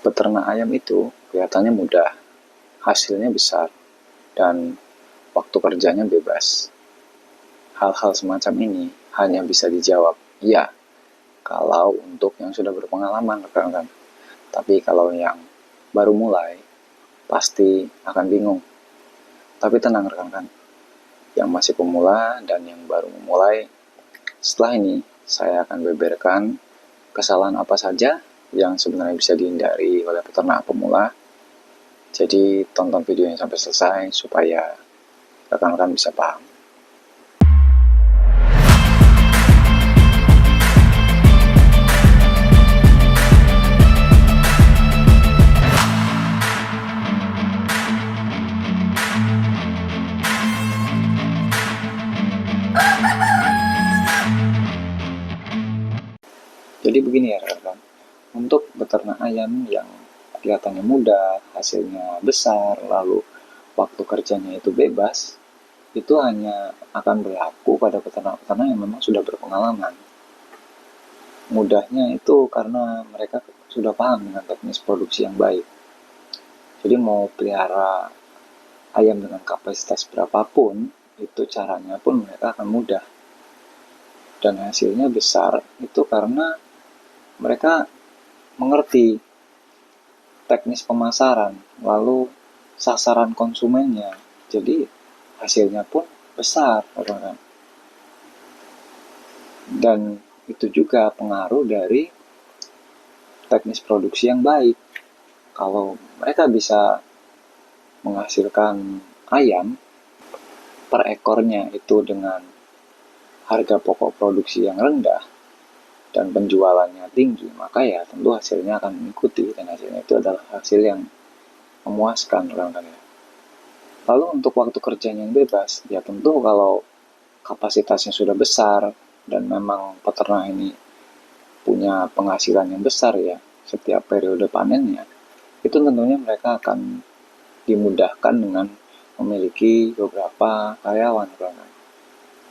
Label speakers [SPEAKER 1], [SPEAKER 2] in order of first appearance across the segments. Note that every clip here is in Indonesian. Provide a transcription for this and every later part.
[SPEAKER 1] Peternak ayam itu kelihatannya mudah, hasilnya besar, dan waktu kerjanya bebas. Hal-hal semacam ini hanya bisa dijawab ya kalau untuk yang sudah berpengalaman, rekan-rekan. Tapi kalau yang baru mulai, pasti akan bingung. Tapi tenang, rekan-rekan. Yang masih pemula dan yang baru memulai, setelah ini saya akan beberkan kesalahan apa saja yang sebenarnya bisa dihindari oleh peternak pemula. Jadi tonton videonya sampai selesai supaya rekan-rekan bisa paham. Jadi begini ya rekan-rekan, untuk beternak ayam yang kelihatannya mudah, hasilnya besar, lalu waktu kerjanya itu bebas, itu hanya akan berlaku pada peternak-peternak yang memang sudah berpengalaman. Mudahnya itu karena mereka sudah paham dengan teknis produksi yang baik. Jadi mau pelihara ayam dengan kapasitas berapapun, itu caranya pun mereka akan mudah. Dan hasilnya besar itu karena mereka mengerti teknis pemasaran, lalu sasaran konsumennya. Jadi hasilnya pun besar, kan? Dan itu juga pengaruh dari teknis produksi yang baik. Kalau mereka bisa menghasilkan ayam per ekornya itu dengan harga pokok produksi yang rendah dan penjualannya tinggi, maka ya tentu hasilnya akan mengikuti, dan hasilnya itu adalah hasil yang memuaskan, rekan-rekan ya. Lalu untuk waktu kerjanya yang bebas, ya tentu kalau kapasitasnya sudah besar dan memang peternak ini punya penghasilan yang besar ya setiap periode panennya, itu tentunya mereka akan dimudahkan dengan memiliki beberapa karyawan, rekan-rekan.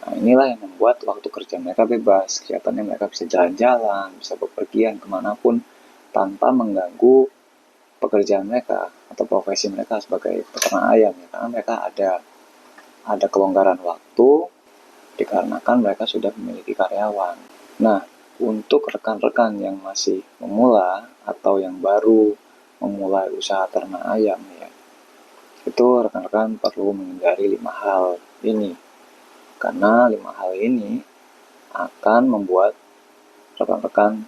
[SPEAKER 1] Nah, inilah yang membuat waktu kerja mereka bebas. Kelihatannya mereka bisa jalan-jalan, bisa bepergian kemanapun tanpa mengganggu pekerjaan mereka atau profesi mereka sebagai peternak ayam ya, karena mereka ada kelonggaran waktu dikarenakan mereka sudah memiliki karyawan. Nah, untuk rekan-rekan yang masih memula atau yang baru memulai usaha ternak ayam ya, itu rekan-rekan perlu menghindari 5 hal ini. Karena 5 hal ini akan membuat rekan-rekan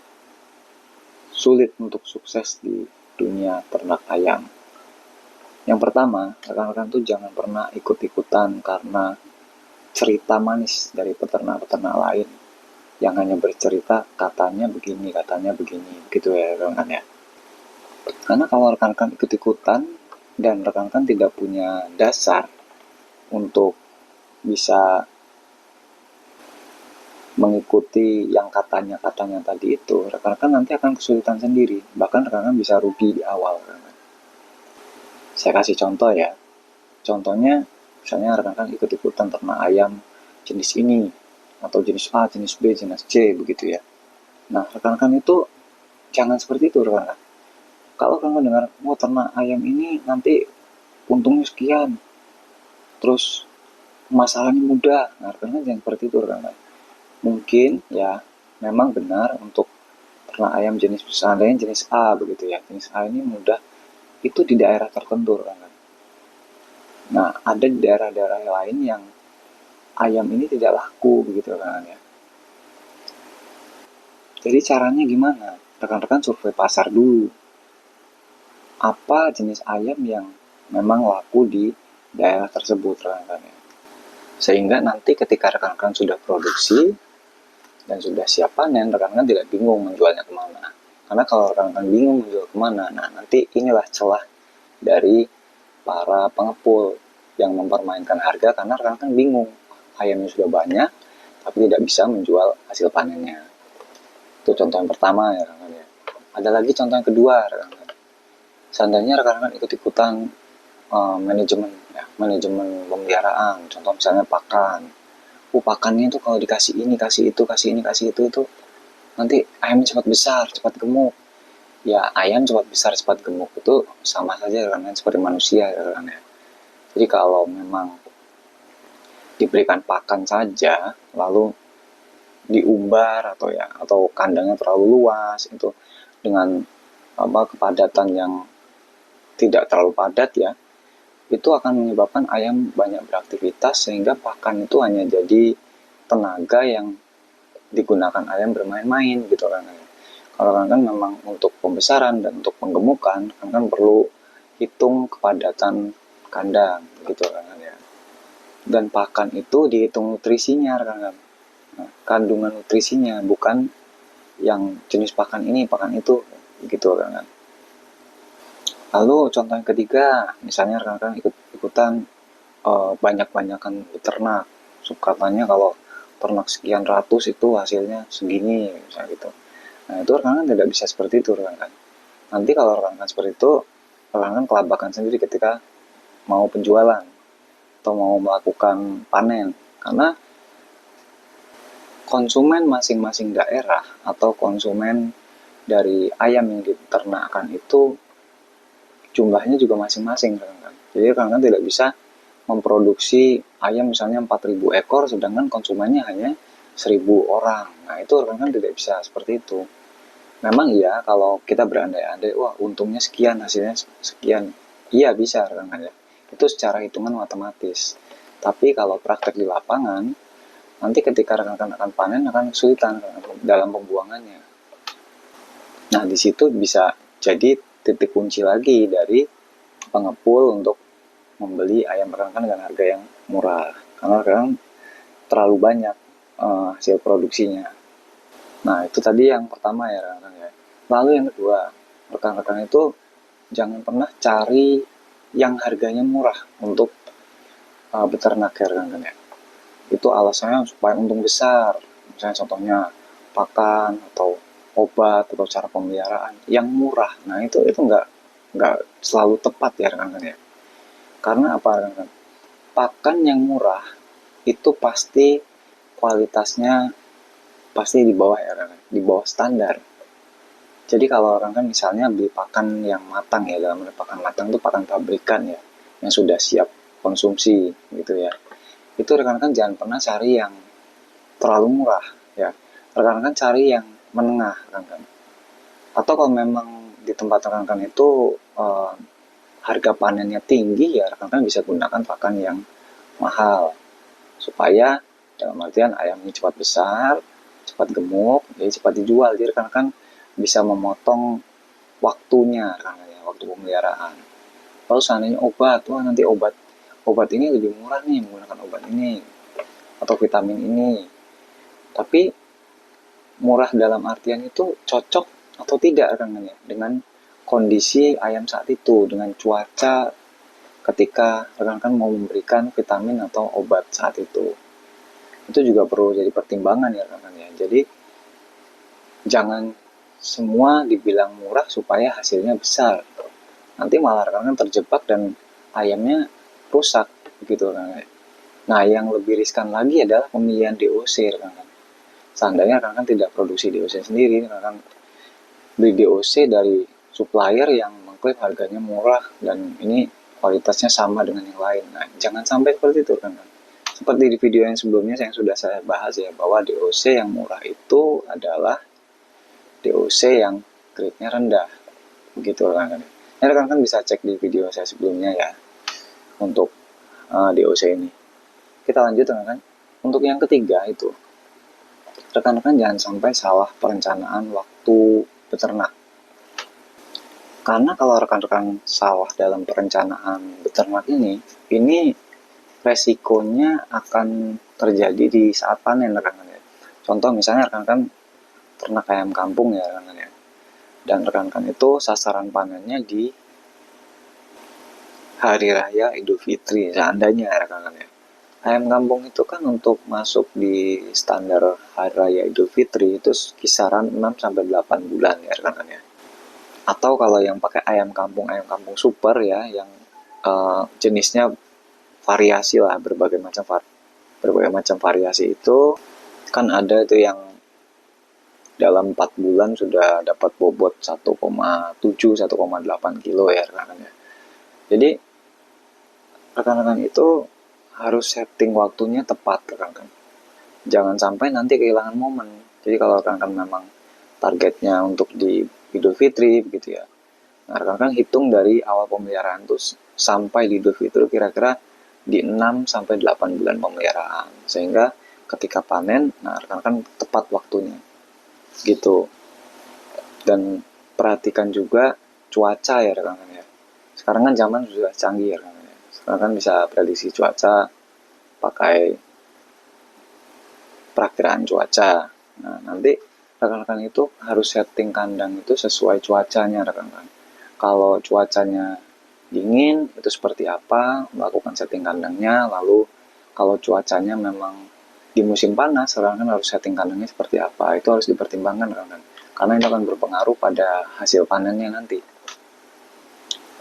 [SPEAKER 1] sulit untuk sukses di dunia ternak ayam. Yang pertama, rekan-rekan tuh jangan pernah ikut-ikutan karena cerita manis dari peternak-peternak lain yang hanya bercerita katanya begini, gitu ya rekan-rekan ya. Karena kalau rekan-rekan ikut-ikutan dan rekan-rekan tidak punya dasar untuk bisa mengikuti yang katanya tadi itu, rekan-rekan nanti akan kesulitan sendiri, bahkan rekan-rekan bisa rugi di awal. Saya kasih contoh ya, contohnya misalnya rekan-rekan ikut-ikutan ternak ayam jenis ini, atau jenis A, jenis B, jenis C, begitu ya. Nah, rekan-rekan itu jangan seperti itu, rekan-rekan. Kalau rekan-rekan dengar, oh ternak ayam ini nanti untungnya sekian, terus masalahnya mudah, nah rekan-rekan jangan seperti itu, rekan-rekan. Mungkin ya memang benar untuk ternak ayam jenis seandainya jenis A begitu ya, jenis A ini mudah itu di daerah tertentu kan. Nah, ada di daerah-daerah lain yang ayam ini tidak laku begitu kan ya. Jadi caranya gimana? Rekan-rekan survei pasar dulu. Apa jenis ayam yang memang laku di daerah tersebut rekan-rekan ya. Sehingga nanti ketika rekan-rekan sudah produksi dan sudah siap panen, rekan-rekan tidak bingung menjualnya kemana. Karena kalau rekan-rekan bingung menjual kemana, nah nanti inilah celah dari para pengepul yang mempermainkan harga karena rekan-rekan bingung. Ayamnya sudah banyak, tapi tidak bisa menjual hasil panennya. Itu contoh yang pertama ya rekan-rekan ya. Ada lagi contoh yang kedua rekan-rekan. Seandainya rekan-rekan ikut-ikutan manajemen pemeliharaan, contoh misalnya pakan. Pakannya itu kalau dikasih ini, kasih itu, kasih ini, kasih itu nanti ayamnya cepat besar, cepat gemuk. ya ayam cepat besar cepat gemuk itu sama saja kan seperti manusia kan ya. Jadi kalau memang diberikan pakan saja lalu diumbar atau kandangnya terlalu luas itu dengan kepadatan yang tidak terlalu padat ya, itu akan menyebabkan ayam banyak beraktivitas sehingga pakan itu hanya jadi tenaga yang digunakan ayam bermain-main gitu kan. Kalau kan memang untuk pembesaran dan untuk penggemukan kan perlu hitung kepadatan kandang gitu kan ya. Dan pakan itu dihitung nutrisinya kan. Nah, kandungan nutrisinya bukan yang jenis pakan ini pakan itu gitu kan. Lalu contoh yang ketiga, misalnya rekan-rekan ikut-ikutan banyak-banyakan beternak. Katanya kalau ternak sekian ratus itu hasilnya segini, misalnya gitu. Nah itu rekan-rekan tidak bisa seperti itu rekan-rekan. Nanti kalau rekan-rekan seperti itu, rekan-rekan kelabakan sendiri ketika mau penjualan atau mau melakukan panen. Karena konsumen masing-masing daerah atau konsumen dari ayam yang diternakkan itu jumlahnya juga masing-masing rekan-rekan. Jadi rekan-rekan tidak bisa memproduksi ayam misalnya 4.000 ekor sedangkan konsumennya hanya 1.000 orang. Nah itu rekan-rekan tidak bisa seperti itu. Memang iya kalau kita berandai-andai, wah untungnya sekian, hasilnya sekian. Iya bisa rekan-rekan ya. Itu secara hitungan matematis. Tapi kalau praktek di lapangan, nanti ketika rekan-rekan akan panen akan kesulitan dalam pembuangannya. Nah di situ bisa jadi titik kunci lagi dari pengepul untuk membeli ayam rekan-rekan dengan harga yang murah karena rekan terlalu banyak hasil produksinya. Nah itu tadi yang pertama ya rekan-rekan ya. Lalu yang kedua, rekan-rekan itu jangan pernah cari yang harganya murah untuk beternak ya rekan-rekan ya. Itu alasannya supaya untung besar. Misalnya contohnya pakan atau obat atau cara pemeliharaan yang murah. Nah itu nggak selalu tepat ya rekan-rekan ya. Karena apa rekan-rekan? Pakan yang murah itu pasti kualitasnya pasti di bawah ya rekan-rekan, di bawah standar. Jadi kalau rekan-rekan misalnya beli pakan yang matang ya, dalam pakan matang itu pakan pabrikan ya, yang sudah siap konsumsi gitu ya. Itu rekan-rekan jangan pernah cari yang terlalu murah ya. Rekan-rekan cari yang menengah rekan-rekan. Atau kalau memang di tempat rekan-rekan itu harga panennya tinggi ya rekan-rekan bisa gunakan pakan yang mahal supaya dalam artian ayamnya cepat besar, cepat gemuk, jadi cepat dijual. Jadi rekan-rekan bisa memotong waktunya rekan-rekan ya, waktu pemeliharaan. Lalu seandainya obat, wah nanti obat ini lebih murah nih menggunakan obat ini atau vitamin ini. Tapi murah dalam artian itu cocok atau tidak rekan-rekan ya dengan kondisi ayam saat itu, dengan cuaca ketika rekan-rekan mau memberikan vitamin atau obat saat itu. Itu juga perlu jadi pertimbangan ya rekan-rekan ya. Jadi jangan semua dibilang murah supaya hasilnya besar. Nanti malah rekan-rekan terjebak dan ayamnya rusak gitu rekan-rekan. Nah, yang lebih riskan lagi adalah pemilihan DOC rekan-rekan. Seandainya rekan-rekan tidak produksi DOC sendiri, rekan-rekan beli DOC dari supplier yang mengklaim harganya murah dan ini kualitasnya sama dengan yang lain. Nah, jangan sampai seperti itu kan. Seperti di video yang sebelumnya yang sudah saya bahas ya, bahwa DOC yang murah itu adalah DOC yang grade-nya rendah. Begitu kan. Nah, rekan-rekan bisa cek di video saya sebelumnya ya untuk DOC ini. Kita lanjut rekan-rekan. Untuk yang ketiga itu, rekan-rekan jangan sampai salah perencanaan waktu beternak. Karena kalau rekan-rekan salah dalam perencanaan beternak ini resikonya akan terjadi di saat panen rekan-rekan ya. Contoh misalnya rekan-rekan ternak ayam kampung ya rekan-rekan ya. Dan rekan-rekan itu sasaran panennya di Hari Raya Idul Fitri seandainya rekan-rekan ya. Ayam kampung itu kan untuk masuk di standar Hari Raya Idul Fitri itu kisaran 6-8 bulan ya rekan-rekan ya. Atau kalau yang pakai ayam kampung super ya yang jenisnya variasi lah, berbagai macam variasi itu kan ada itu yang dalam 4 bulan sudah dapat bobot 1,7 1,8 kilo ya rekan-rekan ya. Jadi rekan-rekan itu harus setting waktunya tepat rekan-rekan. Jangan sampai nanti kehilangan momen. Jadi kalau rekan-rekan memang targetnya untuk di Idul Fitri begitu ya. Nah, rekan-rekan hitung dari awal pemeliharaan terus sampai di Idul Fitri kira-kira di 6 sampai 8 bulan pemeliharaan. Sehingga ketika panen, nah rekan-rekan tepat waktunya. Gitu. Dan perhatikan juga cuaca ya rekan-rekan ya. Sekarang kan zaman sudah canggih ya rekan-rekan ya. Sekarang kan bisa prediksi cuaca pakai perakiraan cuaca. Nah, nanti rekan-rekan itu harus setting kandang itu sesuai cuacanya rekan-rekan. Kalau cuacanya dingin itu seperti apa, melakukan setting kandangnya. Lalu kalau cuacanya memang di musim panas, rekan-rekan harus setting kandangnya seperti apa. Itu harus dipertimbangkan rekan-rekan. Karena itu akan berpengaruh pada hasil panennya nanti.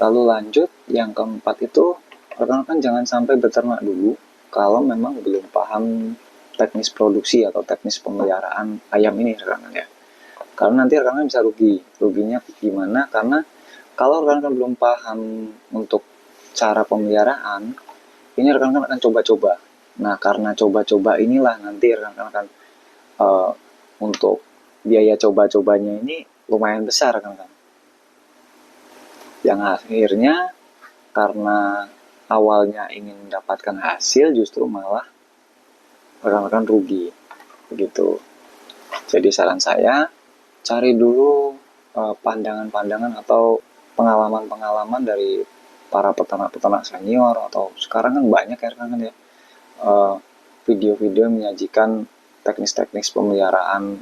[SPEAKER 1] Lalu lanjut, yang keempat itu rekan-rekan jangan sampai beternak dulu kalau memang belum paham teknis produksi atau teknis pemeliharaan ayam ini rekan-rekan ya. Karena nanti rekan-rekan bisa rugi. Ruginya gimana? Karena kalau rekan-rekan belum paham untuk cara pemeliharaan, ini rekan-rekan akan coba-coba. Nah, karena coba-coba inilah nanti rekan-rekan akan untuk biaya coba-cobanya ini lumayan besar rekan-rekan. Yang akhirnya karena awalnya ingin mendapatkan hasil justru malah rekan-rekan rugi begitu. Jadi saran saya cari dulu pandangan-pandangan atau pengalaman-pengalaman dari para peternak-peternak senior, atau sekarang kan banyak ya rekan-rekan ya video-video menyajikan teknis-teknis pemeliharaan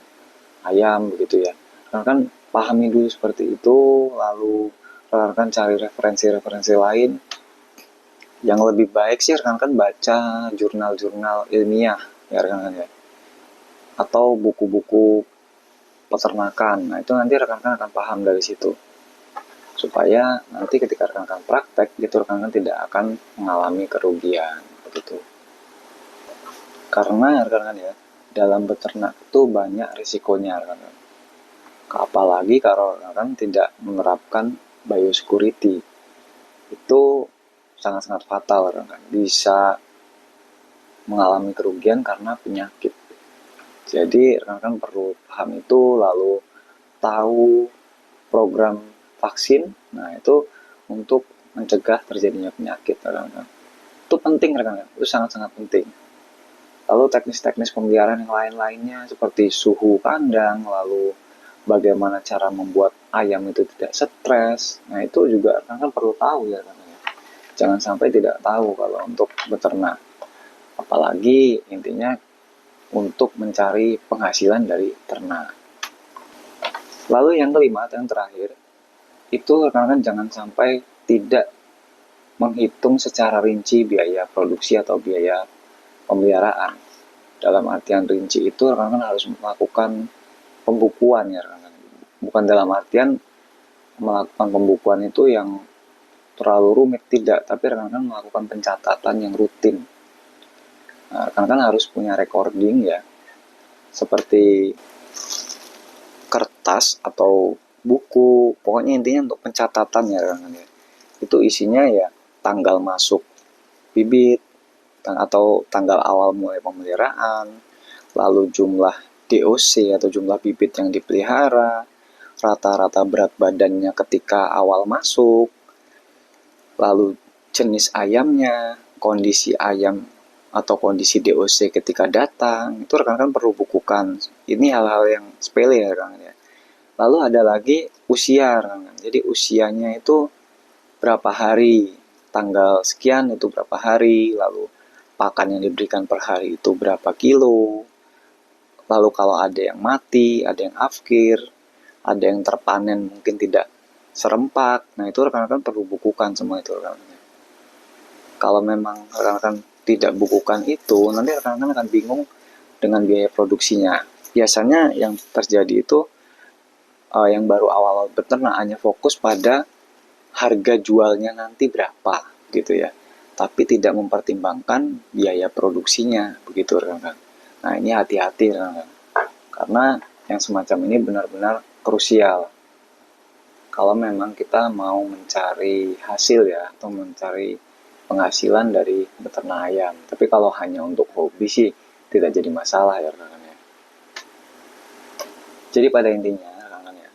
[SPEAKER 1] ayam begitu ya. Rekan-rekan pahami dulu seperti itu, lalu rekan-rekan cari referensi-referensi lain. Yang lebih baik sih rekan-rekan baca jurnal-jurnal ilmiah ya rekan-rekan ya, atau buku-buku peternakan. Nah, itu nanti rekan-rekan akan paham dari situ. Supaya nanti ketika rekan-rekan praktek, gitu rekan-rekan tidak akan mengalami kerugian. Begitu. Karena rekan-rekan ya, dalam beternak itu banyak risikonya rekan-rekan. Apalagi kalau rekan-rekan tidak menerapkan biosecurity. Itu sangat-sangat fatal rekan-rekan. Bisa mengalami kerugian karena penyakit. Jadi rekan-rekan perlu paham itu, lalu tahu program vaksin. Nah, itu untuk mencegah terjadinya penyakit rekan-rekan. Itu penting rekan-rekan, itu sangat-sangat penting. Lalu teknis-teknis pemeliharaan yang lain-lainnya seperti suhu kandang, lalu bagaimana cara membuat ayam itu tidak stres. Nah, itu juga rekan-rekan perlu tahu ya rekan-rekan. Jangan sampai tidak tahu kalau untuk beternak. Apalagi intinya untuk mencari penghasilan dari ternak. Lalu yang kelima, yang terakhir, itu rekan-rekan jangan sampai tidak menghitung secara rinci biaya produksi atau biaya pemeliharaan. Dalam artian rinci itu rekan-rekan harus melakukan pembukuan ya rekan-rekan. Bukan dalam artian melakukan pembukuan itu yang terlalu rumit, tidak, tapi rekan-rekan melakukan pencatatan yang rutin. Nah, rekan-rekan harus punya recording ya, seperti kertas atau buku, pokoknya intinya untuk pencatatan ya rekan-rekan ya. Itu isinya ya tanggal masuk bibit atau tanggal awal mulai pemeliharaan, lalu jumlah DOC atau jumlah bibit yang dipelihara, rata-rata berat badannya ketika awal masuk, lalu jenis ayamnya, kondisi ayam atau kondisi DOC ketika datang. Itu rekan-rekan perlu bukukan. Ini hal-hal yang sepele ya rekan-rekan ya. Lalu ada lagi usia rekan-rekan. Jadi usianya itu berapa hari, tanggal sekian itu berapa hari, lalu pakan yang diberikan per hari itu berapa kilo. Lalu kalau ada yang mati, ada yang afkir, ada yang terpanen mungkin tidak serempak. Nah, itu rekan-rekan perlu bukukan semua itu rekan-rekan. Kalau memang rekan-rekan tidak bukukan itu, nanti rekan-rekan akan bingung dengan biaya produksinya. Biasanya yang terjadi itu yang baru awal beternak hanya fokus pada harga jualnya nanti berapa gitu ya, tapi tidak mempertimbangkan biaya produksinya begitu rekan-rekan. Nah, ini hati-hati rekan-rekan, karena yang semacam ini benar-benar krusial kalau memang kita mau mencari hasil ya, atau mencari penghasilan dari beternak ayam. Tapi kalau hanya untuk hobi sih tidak jadi masalah ya rekan-rekan ya. Jadi pada intinya rekan-rekan ya,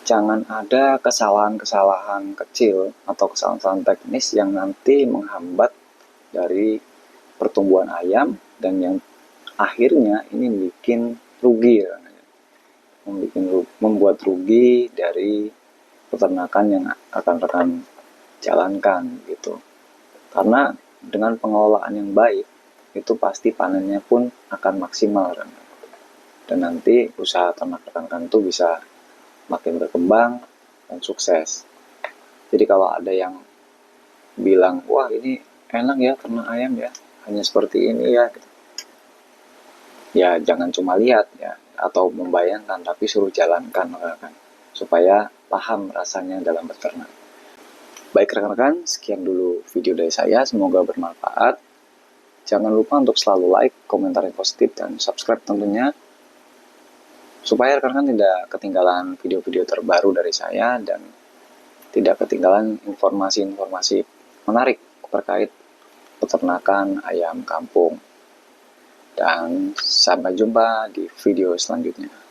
[SPEAKER 1] jangan ada kesalahan-kesalahan kecil atau kesalahan-kesalahan teknis yang nanti menghambat dari pertumbuhan ayam dan yang akhirnya ini bikin rugi ya. Membuat rugi dari peternakan yang akan rekan jalankan gitu. Karena dengan pengelolaan yang baik itu pasti panennya pun akan maksimal kan. Dan nanti usaha ternak rekan itu bisa makin berkembang dan sukses. Jadi kalau ada yang bilang, wah ini enak ya ternak ayam ya, hanya seperti ini ya, ya jangan cuma lihat ya atau membayangkan, tapi suruh jalankan rekan-rekan supaya paham rasanya dalam beternak. Baik rekan-rekan, sekian dulu video dari saya, semoga bermanfaat. Jangan lupa untuk selalu like, komentar yang positif, dan subscribe tentunya supaya rekan-rekan tidak ketinggalan video-video terbaru dari saya dan tidak ketinggalan informasi-informasi menarik terkait peternakan ayam kampung. Dan sampai jumpa di video selanjutnya.